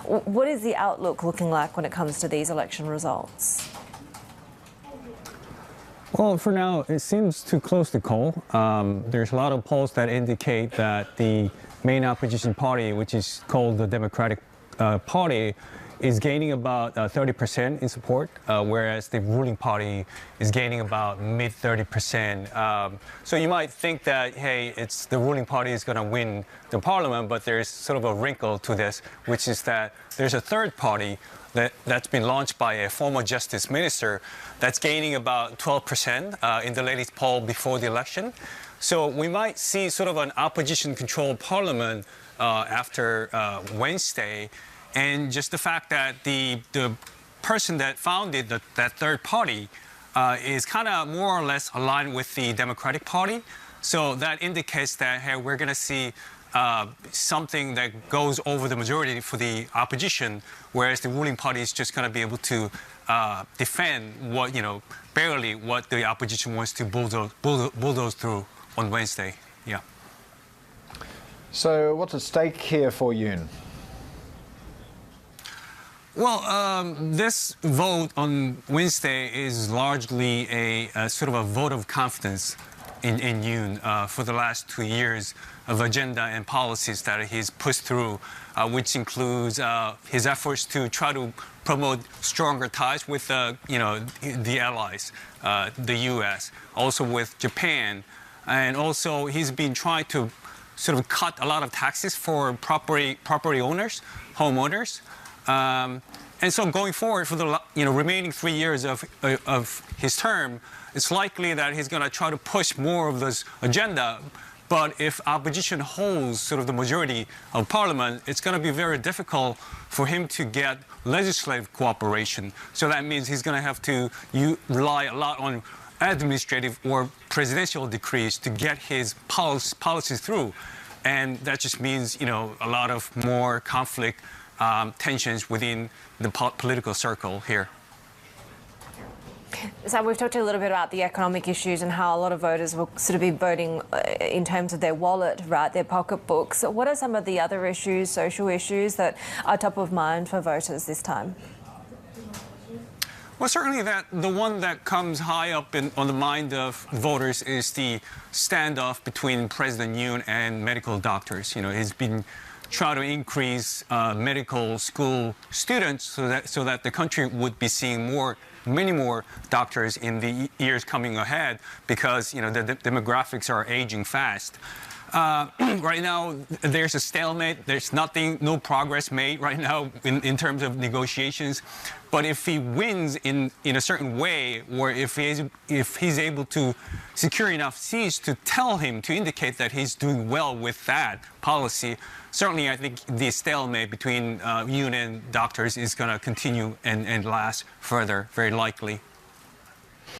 What is the outlook looking like when it comes to these election results? Well, for now, it seems too close to call. There's a lot of polls that indicate that the main opposition party, which is called the Democratic Party, is gaining about 30% in support, whereas the ruling party is gaining about mid 30%. So you might think that, hey, it's the ruling party is going to win the parliament, but there's sort of a wrinkle to this, which is that there's a third party that's been launched by a former justice minister that's gaining about 12% in the latest poll before the election. So we might see sort of an opposition-controlled parliament after Wednesday. And just the fact that the person that founded that third party is kind of more or less aligned with the Democratic Party. So that indicates that, hey, we're going to see something that goes over the majority for the opposition, whereas the ruling party is just going to be able to defend what, barely what the opposition wants to bulldoze through on Wednesday. Yeah. So what's at stake here for Yoon? Well, this vote on Wednesday is largely a sort of a vote of confidence in Yoon for the last 2 years of agenda and policies that he's pushed through, which includes his efforts to try to promote stronger ties with the allies, the U.S., also with Japan, and also he's been trying to sort of cut a lot of taxes for property owners, homeowners. And so going forward for the remaining 3 years of his term, it's likely that he's going to try to push more of this agenda. But if opposition holds sort of the majority of parliament, it's going to be very difficult for him to get legislative cooperation. So that means he's going to have to rely a lot on administrative or presidential decrees to get his policies through. And that just means, a lot of more conflict, tensions within the political circle here. So we've talked a little bit about the economic issues and how a lot of voters will sort of be voting in terms of their wallet, right, their pocketbooks. So what are some of the other issues, social issues, that are top of mind for voters this time? Well, certainly the one that comes high up on the mind of voters is the standoff between President Yoon and medical doctors. He's been trying to increase medical school students so that the country would be seeing many more doctors in the years coming ahead because, the demographics are aging fast. Right now, there's a stalemate. There's no progress made right now in terms of negotiations. But if he wins in a certain way, or if he's able to secure enough seats to indicate that he's doing well with that policy, certainly I think the stalemate between Yoon and doctors is going to continue and last further, very likely.